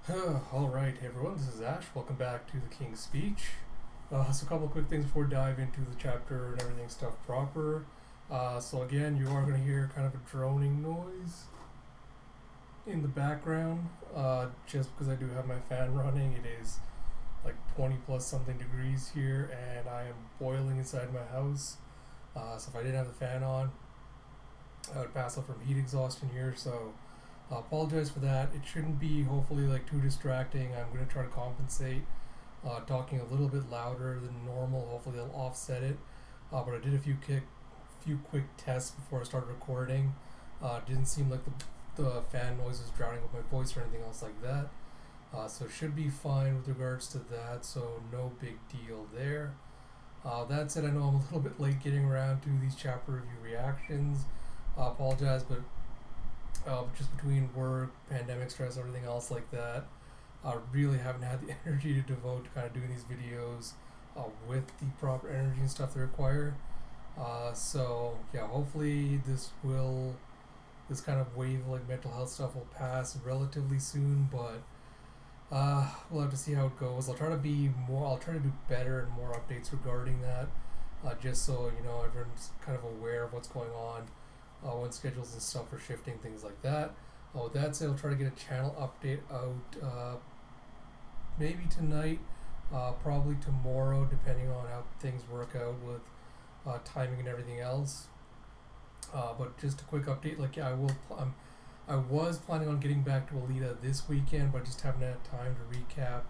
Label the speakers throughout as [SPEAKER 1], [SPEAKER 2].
[SPEAKER 1] Alright, hey everyone, this is Ash. Welcome back to the King's Speech. So a couple quick things before we dive into the chapter and everything stuff proper. So again, you are going to hear kind of a droning noise in the background, just because I do have my fan running. It is like 20 plus something degrees here, and I am boiling inside my house. So if I didn't have the fan on, I would pass out from heat exhaustion here, so I apologize for that. It shouldn't be hopefully like too distracting. I'm going to try to compensate, talking a little bit louder than normal. Hopefully I'll offset it. But I did a few quick tests before I started recording. Didn't seem like the fan noise was drowning out my voice or anything else like that. So it should be fine with regards to that. So no big deal there. That said, I know I'm a little bit late getting around to these chapter review reactions. I apologize, but just between work, pandemic stress, everything else like that, I really haven't had the energy to devote to kind of doing these videos with the proper energy and stuff they require. So yeah, hopefully this kind of wave of like mental health stuff will pass relatively soon, but we'll have to see how it goes. I'll try to do better and more updates regarding that, just so everyone's kind of aware of what's going on. When schedules and stuff are shifting, things like that. With that said, I'll try to get a channel update out maybe tonight, probably tomorrow, depending on how things work out with timing and everything else. But just a quick update, I was planning on getting back to Alita this weekend, but I just haven't had time to recap,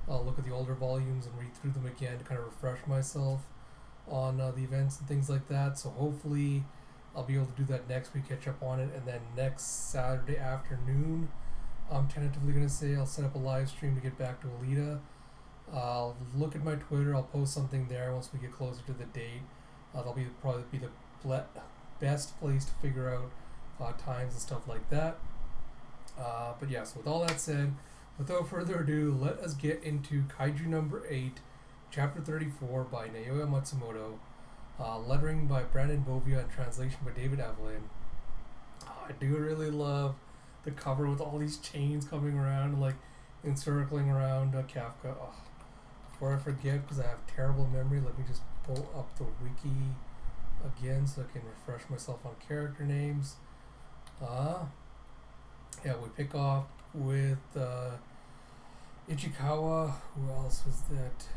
[SPEAKER 1] look at the older volumes and read through them again to kind of refresh myself on the events and things like that. So hopefully I'll be able to do that next week, catch up on it, and then next Saturday afternoon, I'm tentatively going to say I'll set up a live stream to get back to Alita. I'll look at my Twitter, I'll post something there once we get closer to the date. That'll probably be the best place to figure out times and stuff like that. But yeah, so with all that said, without further ado, let us get into Kaiju number 8, chapter 34 by Naoya Matsumoto. Lettering by Brandon Bovia and translation by David Evelyn. I do really love the cover with all these chains coming around and like encircling around Kafka. Before I forget, because I have terrible memory, let me just pull up the wiki again so I can refresh myself on character names. Yeah, we pick off with Ichikawa. Who else was that?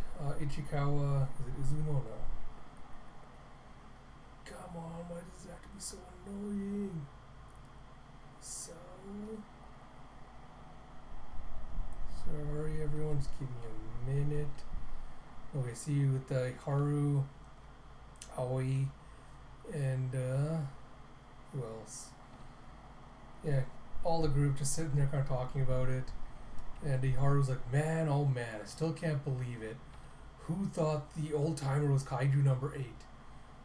[SPEAKER 1] Ichikawa. Is it Izuno? No. Come on, why does it have to be so annoying? So sorry everyone, just give me a minute. Okay, see you with Haru, Aoi, and who else? Yeah, all the group just sitting there kind of talking about it. And Haru's like, man, oh man, I still can't believe it. Who thought the old timer was Kaiju number 8?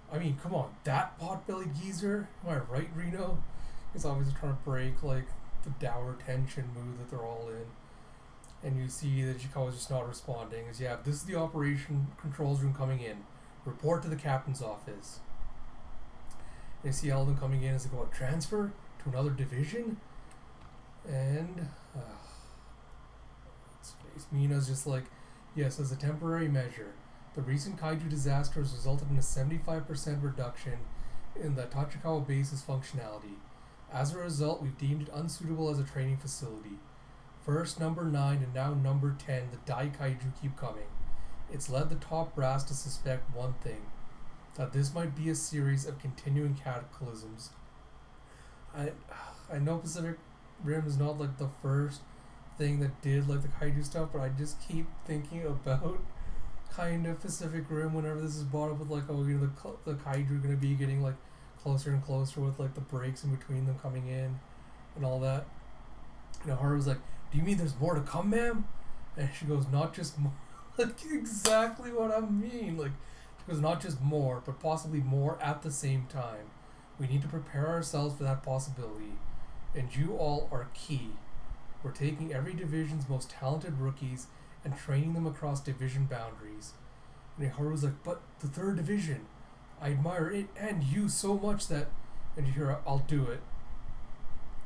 [SPEAKER 1] I mean, come on, that pot-bellied geezer? Am I right, Reno? He's obviously trying to break, like, the dour tension mood that they're all in. And you see that Ichikawa's just not responding. Is, yeah, this is the operation controls room coming in. Report to the captain's office. And you see Eldon coming in as they go, a transfer to another division? And, let's face Mina's just like, yes, as a temporary measure. The recent Kaiju disaster has resulted in a 75% reduction in the Tachikawa base's functionality. As a result, we've deemed it unsuitable as a training facility. First, number 9 and now number 10, the Dai Kaiju keep coming. It's led the top brass to suspect one thing, that this might be a series of continuing cataclysms. I know Pacific Rim is not like the first thing that did like the Kaiju stuff, but I just keep thinking about kind of Pacific Rim whenever this is brought up with like, oh, the Kaiju are going to be getting like closer and closer with like the breaks in between them coming in and all that. Haru's like, do you mean there's more to come, ma'am? And she goes, not just more. Like, exactly what I mean. Like, she goes, not just more, but possibly more at the same time. We need to prepare ourselves for that possibility. And you all are key. We're taking every division's most talented rookies and training them across division boundaries. And Haru's like, but the 3rd division, I admire it and you so much that, and you hear, I'll do it.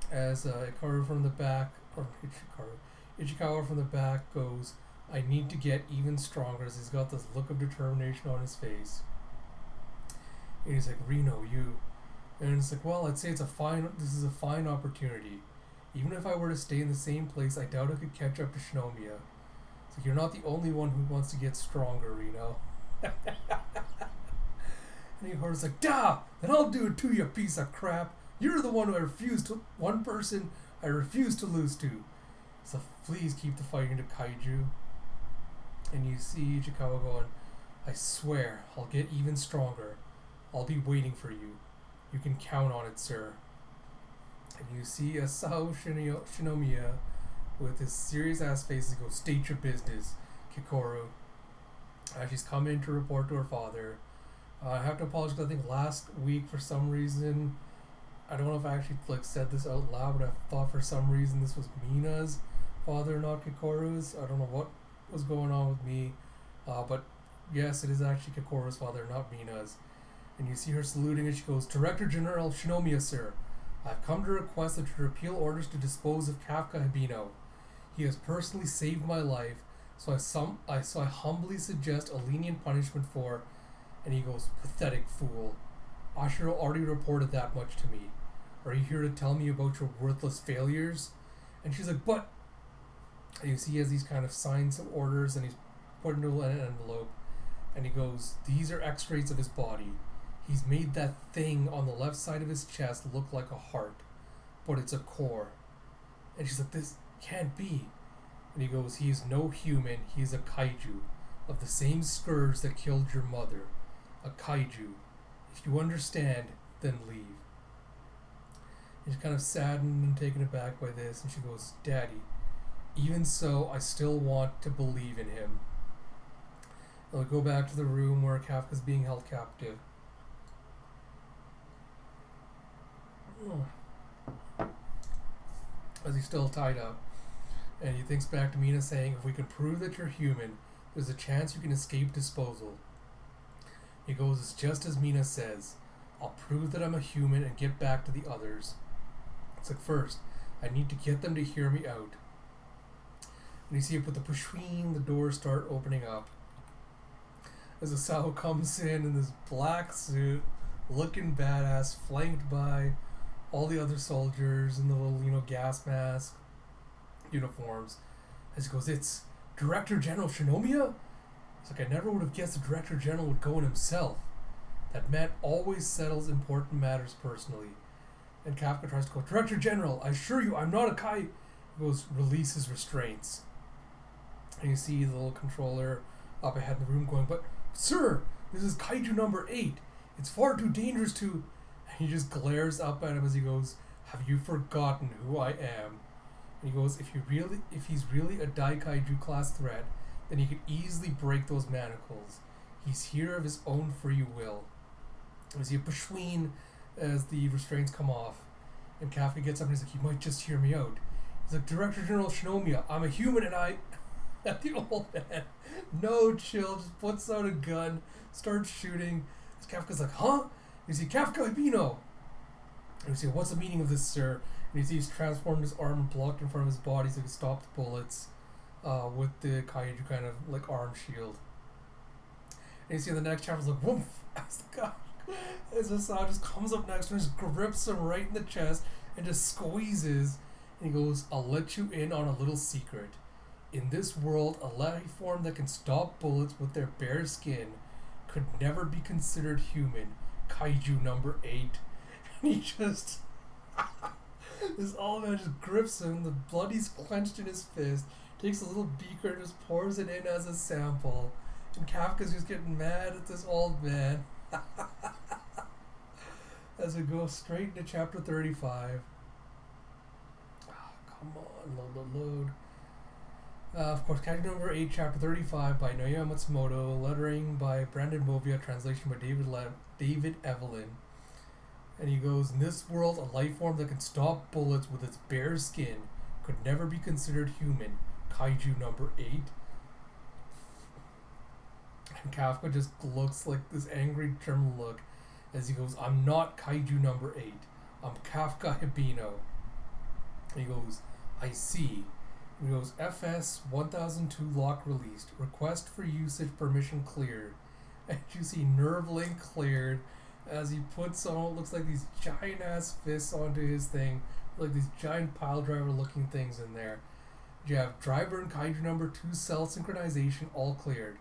[SPEAKER 1] As Hikaru from the back, or Ichikawa from the back goes, I need to get even stronger, as he's got this look of determination on his face. And he's like, Reno, you. And it's like, well, I'd say this is a fine opportunity. Even if I were to stay in the same place, I doubt I could catch up to Shinomiya. It's like, you're not the only one who wants to get stronger, Reno. And Ihoro's like, Dah! Then I'll do it too, you piece of crap. You're the one who one person I refuse to lose to. So please keep the fighting to Kaiju. And you see Ichikawa going, I swear, I'll get even stronger. I'll be waiting for you. You can count on it, sir. And you see Asao Shinomiya with his serious ass face and goes, state your business, Kikoru. She's come in to report to her father. I have to apologize, I think last week for some reason, I don't know if I actually said this out loud, but I thought for some reason this was Mina's father, not Kikoru's. I don't know what was going on with me, but yes, it is actually Kikoru's father, not Mina's. And you see her saluting and she goes, Director General Shinomiya, sir. I've come to request that you repeal orders to dispose of Kafka Hibino. He has personally saved my life, so I humbly suggest a lenient punishment for... And he goes, pathetic fool. Ashiro already reported that much to me. Are you here to tell me about your worthless failures? And she's like, but... And you see he has these kind of signed some orders and he's put into an envelope. And he goes, these are x-rays of his body. He's made that thing on the left side of his chest look like a heart, but it's a core. And she's like, this can't be. And he goes, he is no human, he is a kaiju, of the same scourge that killed your mother. A kaiju. If you understand, then leave. And she's kind of saddened and taken aback by this, and she goes, Daddy, even so, I still want to believe in him. And we go back to the room where Kafka's being held captive. As he's still tied up. And he thinks back to Mina saying, if we can prove that you're human, there's a chance you can escape disposal. He goes, it's just as Mina says. I'll prove that I'm a human and get back to the others. It's like, first, I need to get them to hear me out. And you see it with the pushween, the doors start opening up. As Asao comes in this black suit, looking badass, flanked by all the other soldiers in the little, gas mask uniforms. As he goes, it's Director General Shinomiya? It's like, I never would have guessed the Director General would go in himself. That man always settles important matters personally. And Kafka tries to go, Director General, I assure you, I'm not a Kai. He goes, release his restraints. And you see the little controller up ahead in the room going, but sir, this is Kaiju number 8. It's far too dangerous to... And he just glares up at him as he goes, have you forgotten who I am? And he goes, if he's really a Daikaiju class threat, then he could easily break those manacles. He's here of his own free will. And you see a pushween as the restraints come off. And Kafka gets up and he's like, you might just hear me out. He's like, Director General Shinomiya, I'm a human and I... And the old man, no chill, just puts out a gun, starts shooting. Kafka's like, huh? You see, Kafka Hibino. And you see, what's the meaning of this, sir? And you see he's transformed his arm and blocked in front of his body so he can stop the bullets with the Kaiju kind of like arm shield. And you see in the next chapter, it's like, woof! As the guy, as Asao just comes up next and just grips him right in the chest and just squeezes. And he goes, I'll let you in on a little secret. In this world, a life form that can stop bullets with their bare skin could never be considered human. Kaiju number 8. And he just... this old man just grips him, the blood he's clenched in his fist, takes a little beaker and just pours it in as a sample. And Kafka's just getting mad at this old man. As we go straight into chapter 35. Oh, come on, load. Of course, Kaiju number 8, chapter 35 by Naoya Matsumoto, lettering by Brandon Movia, translation by David Evelyn. And he goes, in this world, a life form that can stop bullets with its bare skin could never be considered human. Kaiju number 8. And Kafka just looks like this angry German look as he goes, I'm not Kaiju number 8. I'm Kafka Hibino. And he goes, I see. He goes, FS 1002 lock released. Request for usage permission cleared. And you see nerve link cleared as he puts on what looks like these giant ass fists onto his thing. Like these giant pile driver looking things in there. You have driver and Kaiju number 2 cell synchronization all cleared.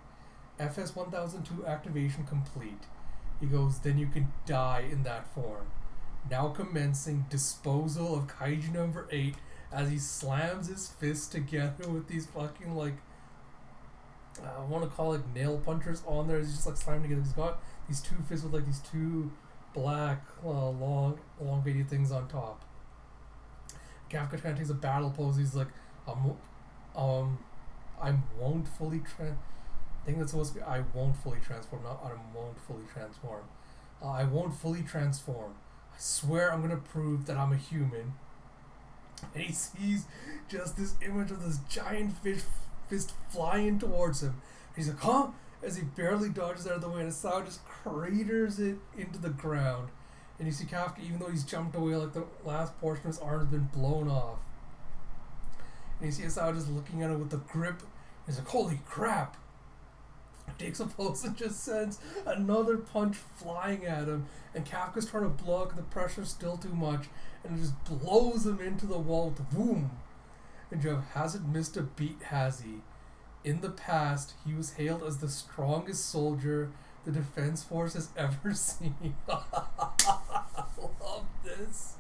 [SPEAKER 1] FS 1002 activation complete. He goes, then you can die in that form. Now commencing disposal of Kaiju number 8 as he slams his fists together with these fucking like I want to call it nail punchers on there. He's just like slamming together. He's got these two fists with like these two black elongated things on top. Kafka kind of takes a battle pose. He's like, I won't fully I think that's supposed to be I won't fully transform, not I won't fully transform. I won't fully transform. I swear I'm gonna prove that I'm a human. And he sees just this image of this giant fist flying towards him. And he's like, huh? As he barely dodges out of the way, and his Sao just craters it into the ground. And you see Kafka, even though he's jumped away, like the last portion of his arm has been blown off. And you see Sao just looking at it with the grip. He's like, holy crap! Takes a pulse and just sends another punch flying at him, and Kafka's trying to block. The pressure's still too much, and it just blows him into the wall with a boom. And you have, hasn't missed a beat, has he? In the past, he was hailed as the strongest soldier the Defense Force has ever seen. I love this.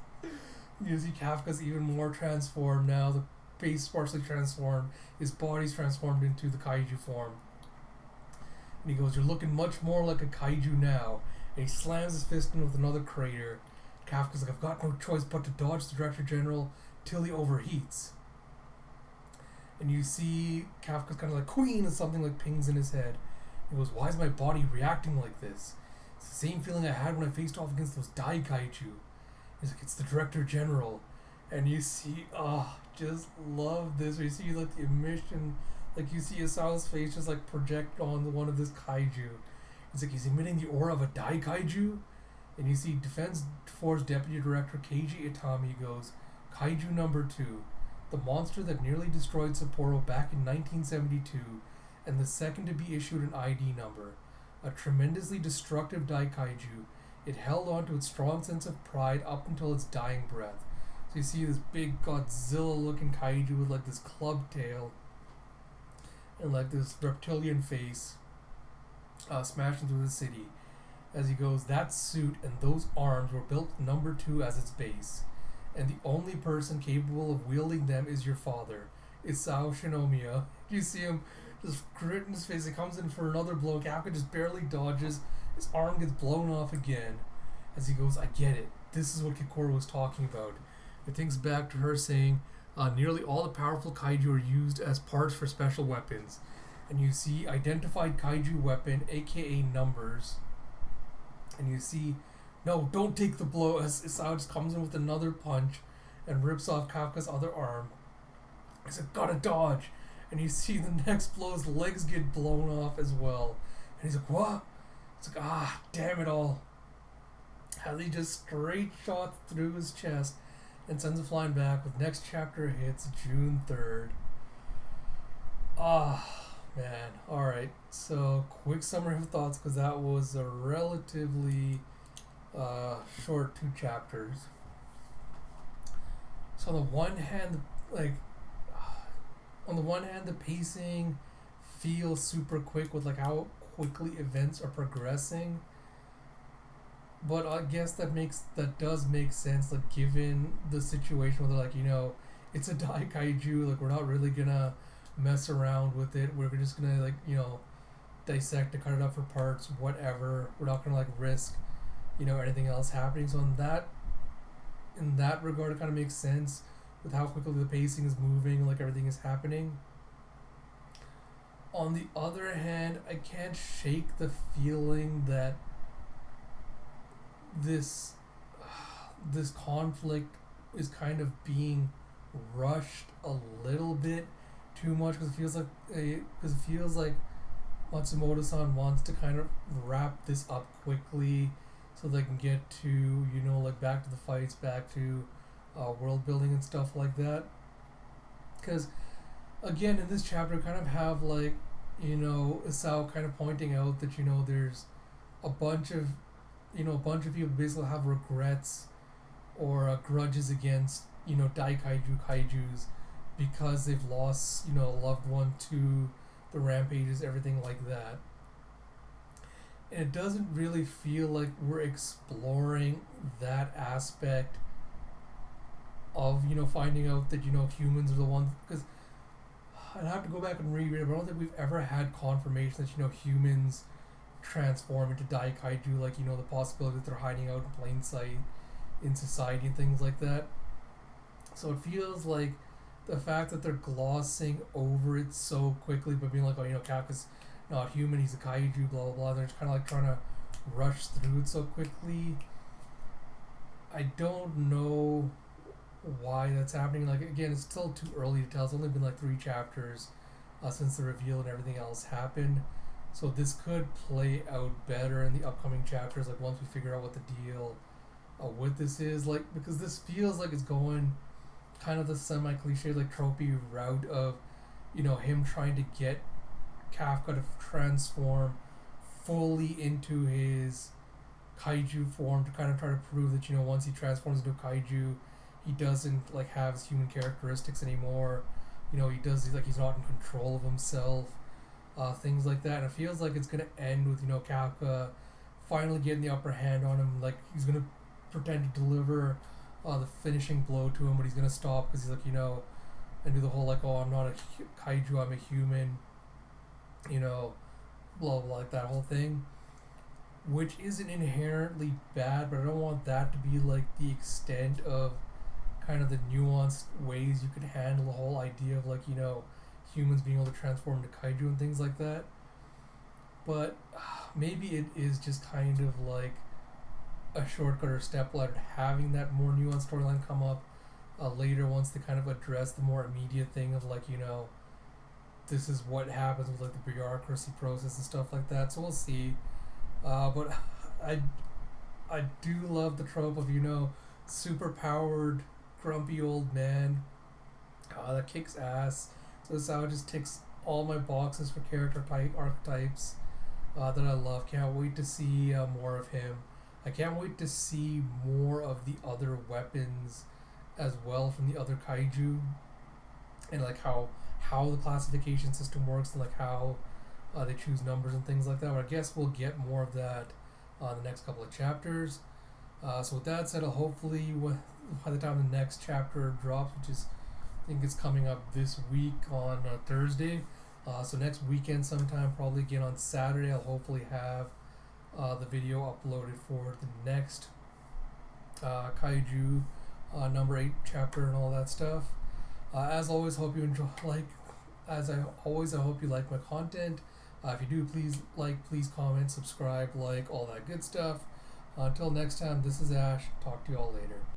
[SPEAKER 1] You see Kafka's even more transformed now. The base partially transformed. His body's transformed into the Kaiju form. And he goes, you're looking much more like a Kaiju now. And he slams his fist in with another crater. Kafka's like, I've got no choice but to dodge the Director General till he overheats. And you see Kafka's kind of like, Queen, and something like pings in his head. He goes, why is my body reacting like this? It's the same feeling I had when I faced off against those Dai Kaiju. He's like, it's the Director General. And you see, just love this. Where you see like the emission. Like you see Asao's face just like project on one of this kaiju. He's like, he's emitting the aura of a Dai Kaiju? And you see Defense Force Deputy Director Keiji Itami goes, Kaiju number 2, the monster that nearly destroyed Sapporo back in 1972, and the second to be issued an ID number. A tremendously destructive Dai Kaiju. It held on to its strong sense of pride up until its dying breath. So you see this big Godzilla looking kaiju with like this club tail and like this reptilian face smashing through the city. As he goes, that suit and those arms were built number 2 as its base, and the only person capable of wielding them is your father, Isao Shinomiya. You see him just gritting his face. He comes in for another blow. Kafka just barely dodges. His arm gets blown off again. As he goes, I get it. This is what Kikoro was talking about. It thinks back to her saying, nearly all the powerful kaiju are used as parts for special weapons. And you see identified kaiju weapon, aka numbers. And you see, no, don't take the blow, as Isao just comes in with another punch and rips off Kafka's other arm. He's like, gotta dodge. And you see the next blow, his legs get blown off as well. And he's like, what? It's like, damn it all. As he just straight shot through his chest and sends him flying back. With next chapter hits June 3rd. Man. Alright, so quick summary of thoughts, because that was a relatively short 2 chapters. So on the one hand, the pacing feels super quick with like how quickly events are progressing. But I guess that does make sense, like given the situation where they're like, it's a Dai Kaiju, like we're not really gonna mess around with it. We're just gonna like, dissect it, cut it up for parts, whatever. We're not gonna like risk, anything else happening. So in that regard, it kind of makes sense with how quickly the pacing is moving, like everything is happening. On the other hand, I can't shake the feeling that this conflict is kind of being rushed a little bit too much, because it feels like Matsumoto-san wants to kind of wrap this up quickly so they can get to like back to the fights, back to world building and stuff like that. Because again, in this chapter, kind of have like, Isao kind of pointing out that there's a bunch of a bunch of people basically have regrets or grudges against kaijus because they've lost a loved one to the rampages, everything like that. And it doesn't really feel like we're exploring that aspect of finding out that humans are the ones, because I'd have to go back and reread it, but I don't think we've ever had confirmation that humans transform into kaiju, like the possibility that they're hiding out in plain sight in society and things like that. So it feels like the fact that they're glossing over it so quickly, but being like, Kafka's not human, he's a kaiju, blah blah blah. They're just kind of like trying to rush through it so quickly. I don't know why that's happening. Like, again, it's still too early to tell. It's only been like 3 chapters since the reveal and everything else happened. So this could play out better in the upcoming chapters, like once we figure out what the deal with this is. Like, because this feels like it's going kind of the semi-cliche, like tropey route of, him trying to get Kafka to transform fully into his kaiju form, to kind of try to prove that, once he transforms into a kaiju, he doesn't like have his human characteristics anymore. He's not in control of himself. Things like that. And it feels like it's gonna end with Kafka finally getting the upper hand on him. Like, he's gonna pretend to deliver the finishing blow to him, but he's gonna stop because he's like, and do the whole like, oh, I'm not a kaiju, I'm a human, blah blah, like that whole thing, which isn't inherently bad, but I don't want that to be like the extent of kind of the nuanced ways you could handle the whole idea of like, humans being able to transform into kaiju and things like that. But maybe it is just kind of like a shortcut or step ladder to having that more nuanced storyline come up later, once they kind of address the more immediate thing of like, this is what happens with like the bureaucracy process and stuff like that. So we'll see. But I do love the trope of super powered grumpy old man that kicks ass. So this how it just ticks all my boxes for character archetypes that I love. Can't wait to see more of him. I can't wait to see more of the other weapons as well from the other kaiju, and like how the classification system works, and like how they choose numbers and things like that. But I guess we'll get more of that in the next couple of chapters. So with that said, hopefully by the time the next chapter drops, which is, I think it's coming up this week on Thursday. So next weekend sometime, probably again on Saturday, I'll hopefully have the video uploaded for the next Kaiju number 8 chapter and all that stuff. As always, hope you enjoy. I hope you like my content. If you do, please comment, subscribe, all that good stuff. Until next time, this is Ash. Talk to you all later.